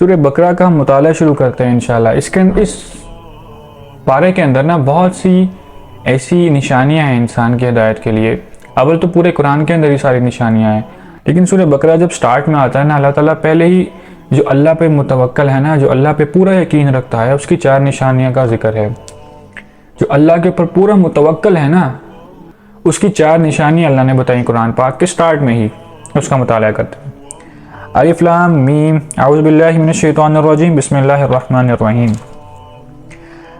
سورہ بقرہ کا ہم مطالعہ شروع کرتے ہیں انشاءاللہ۔ اس پارے کے اندر بہت سی ایسی نشانیاں ہیں انسان کی ہدایت کے لیے۔ اول تو پورے قرآن کے اندر ہی ساری نشانیاں ہیں، لیکن سورہ بقرہ جب سٹارٹ میں آتا ہے اللہ تعالیٰ پہلے ہی جو اللہ پہ متوکل ہے جو اللہ پہ پورا یقین رکھتا ہے، اس کی 4 نشانیاں کا ذکر ہے۔ جو اللہ کے اوپر پورا متوکل ہے اس کی 4 نشانیاں اللہ نے بتائیں قرآن پاک کے سٹارٹ میں ہی، اس کا مطالعہ کرتے ہیں۔ الف لام میم، اعوذ باللہ من الشیطان الرجیم، بسم اللہ الرحمن الرحیم۔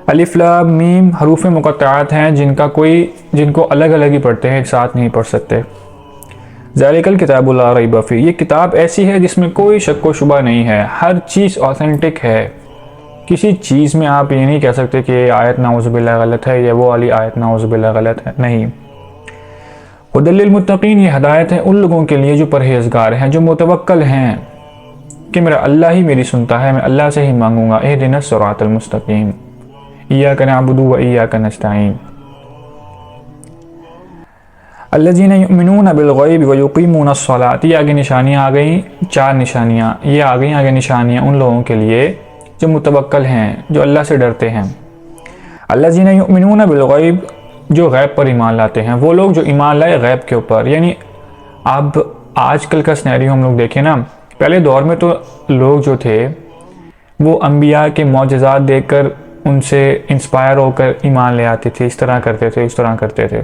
الف لام میم حروف مقطعات ہیں جن کو الگ الگ ہی پڑھتے ہیں، ایک ساتھ نہیں پڑھ سکتے۔ ذالک الکتاب لا ریب فیہ، یہ کتاب ایسی ہے جس میں کوئی شک و شبہ نہیں ہے، ہر چیز آتھینٹک ہے۔ کسی چیز میں آپ یہ نہیں کہہ سکتے کہ یہ آیت نعوذ باللہ غلط ہے یا وہ والی آیت نعوذ باللہ غلط ہے، نہیں۔ ہدی للمتقین، یہ ہدایت ہے ان لوگوں کے لیے جو پرہیزگار ہیں، جو متوکل ہیں کہ میرا اللہ ہی میری سنتا ہے، میں اللہ سے ہی مانگوں گا۔ اہدنا الصراط المستقیم، ایاک نعبد و ایاک نستعین۔ الذین یؤمنون بالغیب ویقیمون الصلاۃ، یہ آگے نشانیاں آ گئیں، 4 نشانیاں یہ آ گئیں آگے نشانیاں ان لوگوں کے لیے جو متوکل ہیں، جو اللہ سے ڈرتے ہیں۔ الذین یؤمنون بالغیب، جو غیب پر ایمان لاتے ہیں، وہ لوگ جو ایمان لائے غیب کے اوپر۔ یعنی اب آج کل کا سینیریو ہم لوگ دیکھیں پہلے دور میں تو لوگ جو تھے وہ انبیاء کے معجزات دیکھ کر ان سے انسپائر ہو کر ایمان لے آتے تھے، اس طرح کرتے تھے۔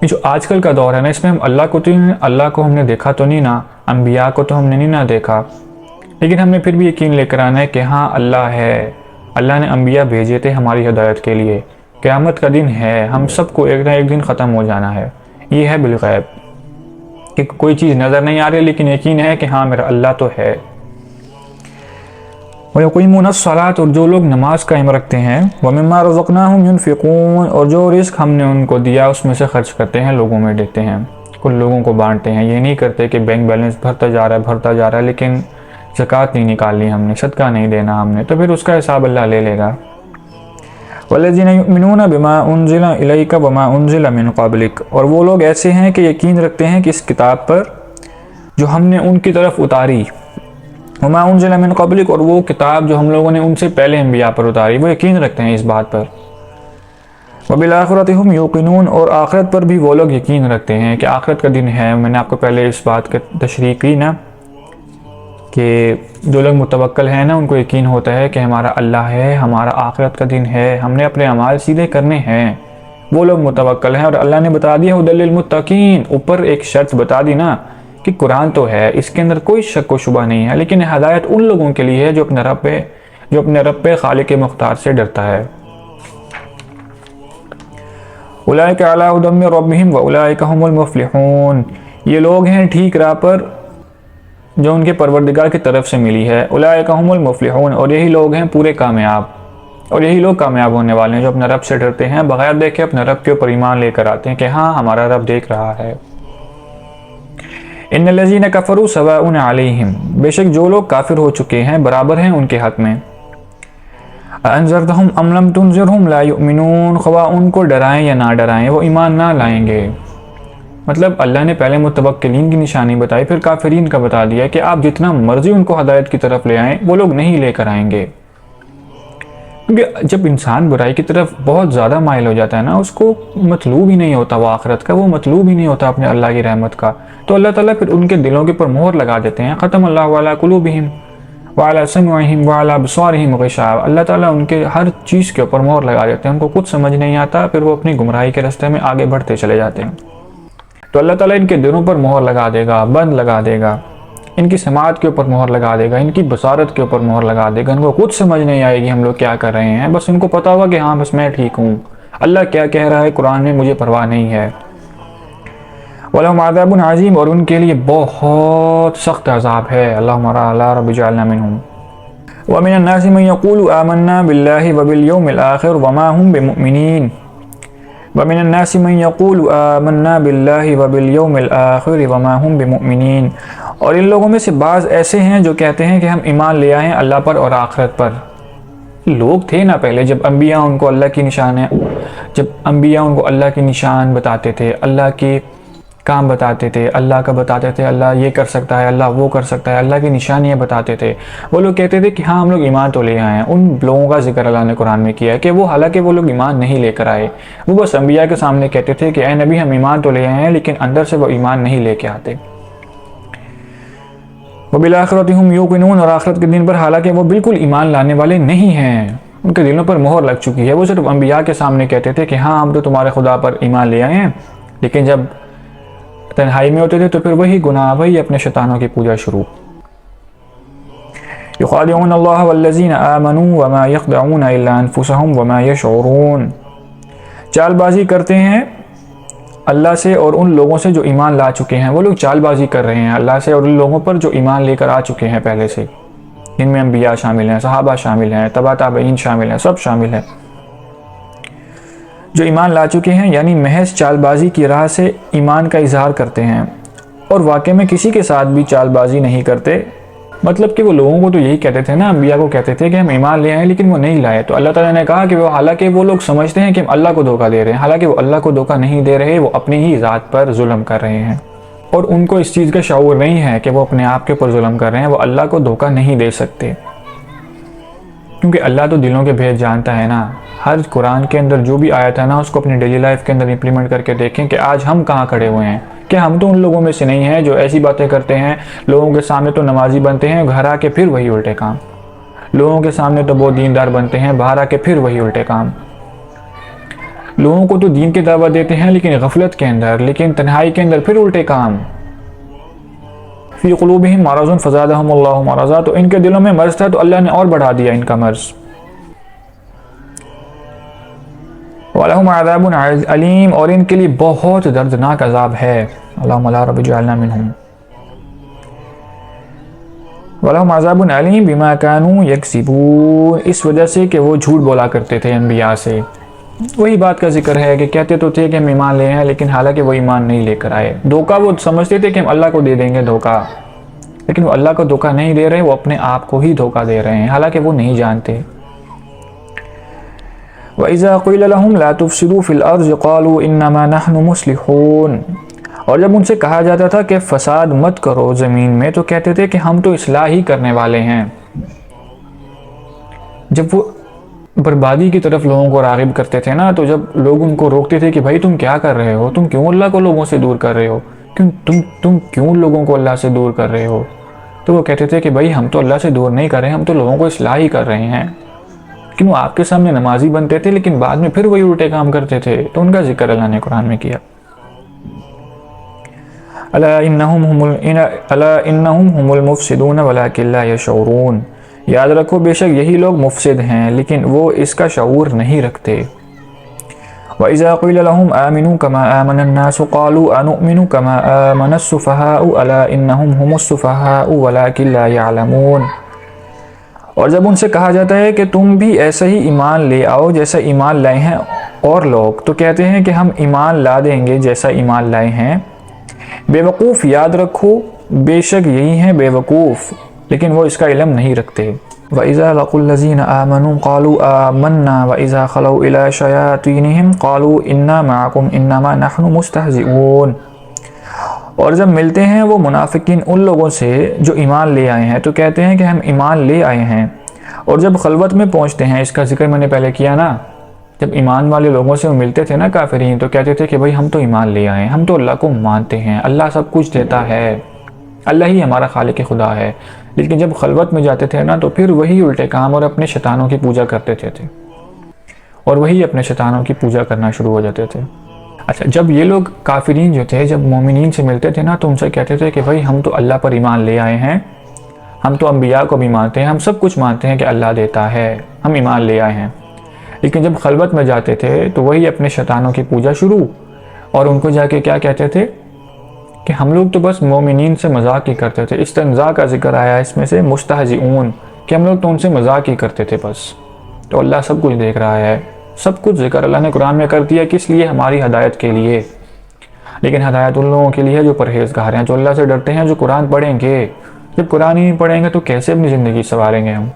جو آج کل کا دور ہے اس میں ہم اللہ کو ہم نے دیکھا تو نہیں انبیاء کو تو ہم نے نہیں دیکھا، لیکن ہم نے پھر بھی یقین لے کر آنا ہے کہ ہاں اللہ ہے، اللہ نے انبیاء بھیجے تھے ہماری ہدایت کے لیے۔ قیامت کا دن ہے، ہم سب کو ایک نہ ایک دن ختم ہو جانا ہے۔ یہ ہے بالغیب کہ کوئی چیز نظر نہیں آ رہی لیکن یقین ہے کہ ہاں میرا اللہ تو ہے۔ وَيُقِيمُونَ الصَّلَاةَ، اور جو لوگ نماز قائم رکھتے ہیں، وَمِمَّا رَزَقْنَاهُمْ يُنْفِقُونَ، اور جو رزق ہم نے ان کو دیا اس میں سے خرچ کرتے ہیں، لوگوں میں دیتے ہیں، کل لوگوں کو بانٹتے ہیں۔ یہ نہیں کرتے کہ بینک بیلنس بھرتا جا رہا ہے لیکن زکوٰۃ نہیں نکالنی ہم نے، صدقہ نہیں دینا ہم نے، تو پھر اس کا حساب اللہ لے لے گا۔ وَالَّذِينَ يُؤْمِنُونَ بِمَا أُنزِلَ إِلَيْكَ وَمَا أُنزِلَ مِن قَبْلِكَ، اور وہ لوگ ایسے ہیں کہ یقین رکھتے ہیں کہ اس کتاب پر جو ہم نے ان کی طرف اتاری، وَمَا أُنزِلَ مِن قَبْلِكَ، اور وہ کتاب جو ہم لوگوں نے ان سے پہلے انبیاء پر اتاری، وہ یقین رکھتے ہیں اس بات پر۔ وَبِالْآخِرَةِ هُمْ يُوقِنُونَ، اور آخرت پر بھی وہ لوگ یقین رکھتے ہیں کہ آخرت کا دن ہے۔ میں نے آپ کو پہلے اس بات کا تشریح کی کہ جو لوگ متوکل ہیں ان کو یقین ہوتا ہے کہ ہمارا اللہ ہے، ہمارا آخرت کا دن ہے، ہم نے اپنے اعمال سیدھے کرنے ہیں، وہ لوگ متوکل ہیں۔ اور اللہ نے بتا دیا ہدی للمتقین، اوپر ایک شرط بتا دی کہ قرآن تو ہے، اس کے اندر کوئی شک و شبہ نہیں ہے، لیکن ہدایت ان لوگوں کے لیے ہے جو اپنے رب خالق مختار سے ڈرتا ہے۔ اولئک علی ھدی من ربہم واولئک ھم المفلحون، یہ لوگ ہیں ٹھیک راہ پر جو ان کے پروردگار کی طرف سے ملی ہے۔ اولئک ھم المفلحون، اور یہی لوگ ہیں پورے کامیاب، اور یہی لوگ کامیاب ہونے والے ہیں جو اپنے رب سے ڈرتے ہیں، بغیر دیکھے اپنے رب کے اوپر ایمان لے کر آتے ہیں کہ ہاں ہمارا رب دیکھ رہا ہے۔ ان الذین کفروا سواء علیہم، بے شک جو لوگ کافر ہو چکے ہیں برابر ہیں ان کے حق میں۔ انذرتہم ام لم تنذرہم لا یؤمنون، خواہ ان کو ڈرائیں یا نہ ڈرائیں وہ ایمان نہ لائیں گے۔ مطلب اللہ نے پہلے متوکلین کی نشانی بتائی، پھر کافرین کا بتا دیا کہ آپ جتنا مرضی ان کو ہدایت کی طرف لے آئیں وہ لوگ نہیں لے کر آئیں گے، کیونکہ جب انسان برائی کی طرف بہت زیادہ مائل ہو جاتا ہے اس کو مطلوب ہی نہیں ہوتا وہ آخرت کا، وہ مطلوب ہی نہیں ہوتا اپنے اللہ کی رحمت کا، تو اللہ تعالیٰ پھر ان کے دلوں کے پر مہر لگا دیتے ہیں۔ ختم اللہ علی قلوبہم وعلی سمعہم وعلی ابصارہم غشاوہ، اللہ تعالیٰ ان کے ہر چیز کے اوپر مہر لگا دیتے ہیں، ان کو کچھ سمجھ نہیں آتا، پھر وہ اپنی گمراہی کے راستے میں آگے بڑھتے چلے جاتے ہیں۔ تو اللہ تعالیٰ ان کے دلوں پر مہر لگا دے گا، بند لگا دے گا، ان کی سماعت کے اوپر مہر لگا دے گا، ان کی بصارت کے اوپر مہر لگا دے گا، ان کو کچھ سمجھ نہیں آئے گی ہم لوگ کیا کر رہے ہیں، بس ان کو پتا ہوگا کہ ہاں بس میں ٹھیک ہوں، اللہ کیا کہہ رہا ہے قرآن میں مجھے پرواہ نہیں ہے۔ وَلَهُمْ عَذَابٌ عَظِيمٌ، اور ان کے لیے بہت سخت عذاب ہے۔ اللہم رب اجعلنا منہم۔ وَمِنَ النَّاسِ مَن يَقُولُ آمَنَّا بِاللَّهِ وَبِالْيَوْمِ الْآخِرِ وَمَا هُمْ بِمُؤْمِنِينَ۔ وَمِنَ النَّاسِ مَن يَقُولُ آمَنَّا بِاللَّهِ وَبِالْيَوْمِ الْآخِرِ وَمَا هُمْ بِمُؤْمِنِينَ، اور ان لوگوں میں سے بعض ایسے ہیں جو کہتے ہیں کہ ہم ایمان لے آئے ہیں اللہ پر اور آخرت پر۔ لوگ تھے پہلے جب انبیاء ان کو اللہ کی نشان بتاتے تھے، اللہ کی کام بتاتے تھے، اللہ کا بتاتے تھے، اللہ یہ کر سکتا ہے، اللہ وہ کر سکتا ہے، اللہ کی نشانیاں بتاتے تھے، وہ لوگ کہتے تھے کہ ہاں ہم لوگ ایمان تو لے آئے ہیں۔ ان لوگوں کا ذکر اللہ نے قرآن میں کیا ہے کہ وہ حالانکہ وہ لوگ ایمان نہیں لے کر آئے، وہ بس انبیاء کے سامنے کہتے تھے کہ اے نبی ہم ایمان تو لے آئے ہیں، لیکن اندر سے وہ ایمان نہیں لے کے آتے۔ وَبِالْآخِرَةِ هُمْ يُوقِنُونَ، اور آخرت کے دن پر حالانکہ وہ بالکل ایمان لانے والے نہیں ہیں، ان کے دلوں پر مہر لگ چکی ہے۔ وہ صرف انبیاء کے سامنے کہتے تھے کہ ہاں ہم تو تمہارے خدا پر ایمان لے آئے ہیں، لیکن جب تنہائی میں ہوتے تھے تو پھر وہی گناہ، وہی اپنے شیطانوں کی پوجا شروع۔ يُخَادِعُونَ اللَّهَ وَالَّذِينَ آمَنُوا وَمَا يَخْدَعُونَ إِلَّا أَنفُسَهُمْ وَمَا يَشْعُرُونَ، چال بازی کرتے ہیں اللہ سے اور ان لوگوں سے جو ایمان لا چکے ہیں۔ وہ لوگ چال بازی کر رہے ہیں اللہ سے اور ان لوگوں پر جو ایمان لے کر آ چکے ہیں پہلے سے، ان میں انبیاء شامل ہیں، صحابہ شامل ہیں، تبع تابعین شامل ہیں، سب شامل ہیں جو ایمان لا چکے ہیں، یعنی محض چال بازی کی راہ سے ایمان کا اظہار کرتے ہیں اور واقع میں کسی کے ساتھ بھی چال بازی نہیں کرتے۔ مطلب کہ وہ لوگوں کو تو یہی کہتے تھے نا، انبیاء کو کہتے تھے کہ ہم ایمان لے آئے لیکن وہ نہیں لائے، تو اللہ تعالیٰ نے کہا کہ وہ حالانکہ وہ لوگ سمجھتے ہیں کہ ہم اللہ کو دھوکہ دے رہے ہیں، حالانکہ وہ اللہ کو دھوکہ نہیں دے رہے، وہ اپنی ہی ذات پر ظلم کر رہے ہیں، اور ان کو اس چیز کا شعور نہیں ہے کہ وہ اپنے آپ کے اوپر ظلم کر رہے ہیں۔ وہ اللہ کو دھوکہ نہیں دے سکتے کیونکہ اللہ تو دلوں کے بھید جانتا ہے نا۔ ہر قرآن کے اندر جو بھی آیت ہے نا، اس کو اپنی ڈیلی لائف کے اندر امپلیمنٹ کر کے دیکھیں کہ آج ہم کہاں کھڑے ہوئے ہیں۔ کہ ہم تو ان لوگوں میں سے نہیں ہیں جو ایسی باتیں کرتے ہیں، لوگوں کے سامنے تو نمازی بنتے ہیں، گھر آ کے پھر وہی الٹے کام، لوگوں کے سامنے تو بہت دیندار بنتے ہیں، باہر آ کے پھر وہی الٹے کام، لوگوں کو تو دین کی دعوت دیتے ہیں لیکن غفلت کے اندر، لیکن تنہائی کے اندر پھر الٹے کام۔ فی قلوبہم مرض فزادہم اللہ مرضا، تو ان کے دلوں میں مرض تھا تو اللہ نے اور بڑھا دیا ان کا مرض۔ وَلَهُمْ عَذَابٌ عَلِيمٌ، اور ان کے لیے بہت دردناک عذاب ہے۔ اللہم لا رب اجعلنا منہم۔ وَلَهُمْ عَذَابٌ عَلِيمٌ بِمَا كَانُوا يَكْسِبُونَ، اس وجہ سے کہ وہ جھوٹ بولا کرتے تھے انبیاء سے۔ وہی بات کا ذکر ہے کہ کہتے تو تھے کہ ہم ایمان لے ہیں، لیکن حالانکہ وہ ایمان نہیں لے کر آئے۔ دھوکہ وہ سمجھتے تھے کہ ہم اللہ کو دے دیں گے دھوکہ، لیکن وہ اللہ کو دھوکہ نہیں دے رہے، وہ اپنے آپ کو ہی دھوکہ دے رہے ہیں، حالانکہ وہ نہیں جانتے۔ وَإِذَا قِيلَ لَهُمْ لَا تُفْسِدُوا فِي الْأَرْضِ قَالُوا إِنَّمَا نَحْنُ مُصْلِحُونَ، اور جب ان سے کہا جاتا تھا کہ فساد مت کرو زمین میں تو کہتے تھے کہ ہم تو اصلاح ہی کرنے والے ہیں۔ جب وہ بربادی کی طرف لوگوں کو راغب کرتے تھے نا، تو جب لوگ ان کو روکتے تھے کہ بھائی تم کیا کر رہے ہو، تم کیوں اللہ کو لوگوں سے دور کر رہے ہو، تم کیوں لوگوں کو اللہ سے دور کر رہے ہو، تو وہ کہتے تھے کہ بھائی ہم تو اللہ سے دور نہیں کر رہے ہیں، ہم تو لوگوں کو اصلاح ہی کر رہے ہیں۔ لیکن وہ آپ کے سامنے نمازی بنتے تھے لیکن بعد میں پھر وہی الٹے کام کرتے تھے، تو ان کا ذکر اللہ نے قرآن میں کیا۔ الا انہم هم المفسدون ولکن لا یشعرون، یاد رکھو بے شک یہی لوگ مفسد ہیں لیکن وہ اس کا شعور نہیں رکھتے۔ وَإِذَا قِيلَ لَهُمْ آمِنُوا كَمَا آمَنَ النَّاسُ قَالُوا أَنُؤْمِنُ كَمَا آمَنَ السُّفَهَاءُ أَلَا إِنَّهُمْ هُمُ السُّفَهَاءُ وَلَكِنْ لَا يَعْلَمُونَ، اور جب ان سے کہا جاتا ہے کہ تم بھی ایسا ہی ایمان لے آؤ جیسا ایمان لائے ہیں اور لوگ، تو کہتے ہیں کہ ہم ایمان لا دیں گے جیسا ایمان لائے ہیں۔ بے وقوف یاد رکھو بے شک یہی ہیں بے وقوف، لیکن وہ اس کا علم نہیں رکھتے۔ وَإِذَا لَقُوا الَّذِينَ آمَنُوا قَالُوا آمَنَّا وَإِذَا خَلَوْا إِلَىٰ شَيَاطِينِهِمْ قَالُوا إِنَّا مَعَكُمْ إِنَّمَا نَحْنُ مُسْتَهْزِئُونَ، اور جب ملتے ہیں وہ منافقین ان لوگوں سے جو ایمان لے آئے ہیں تو کہتے ہیں کہ ہم ایمان لے آئے ہیں، اور جب خلوت میں پہنچتے ہیں، اس کا ذکر میں نے پہلے کیا نا، جب ایمان والے لوگوں سے وہ ملتے تھے نا کافرین، تو کہتے تھے کہ بھئی ہم تو ایمان لے آئے ہیں، ہم تو اللہ کو مانتے ہیں، اللہ سب کچھ دیتا ہے، اللہ ہی ہمارا خالق خدا ہے، لیکن جب خلوت میں جاتے تھے نا تو پھر وہی الٹے کام اور اپنے شیطانوں کی پوجا کرتے تھے اور وہی اپنے شیطانوں کی پوجا کرنا شروع ہو جاتے تھے۔ اچھا، جب یہ لوگ کافرین جو تھے جب مومنین سے ملتے تھے نا تو ان سے کہتے تھے کہ بھئی ہم تو اللہ پر ایمان لے آئے ہیں، ہم تو انبیاء کو بھی مانتے ہیں، ہم سب کچھ مانتے ہیں کہ اللہ دیتا ہے، ہم ایمان لے آئے ہیں، لیکن جب خلوت میں جاتے تھے تو وہی اپنے شیطانوں کی پوجا شروع، اور ان کو جا کے کیا کہتے تھے کہ ہم لوگ تو بس مومنین سے مذاق ہی کرتے تھے۔ استہزاء کا ذکر آیا اس میں سے، مستہزئون، کہ ہم لوگ تو ان سے مذاق ہی کرتے تھے بس۔ تو اللہ سب کچھ دیکھ رہا ہے، سب کچھ ذکر اللہ نے قرآن میں کر دیا، کس لیے؟ ہماری ہدایت کے لیے، لیکن ہدایت ان لوگوں کے لیے جو پرہیزگار ہیں، جو اللہ سے ڈرتے ہیں، جو قرآن پڑھیں گے۔ جب قرآن ہی نہیں پڑھیں گے تو کیسے اپنی زندگی سنواریں گے ہم؟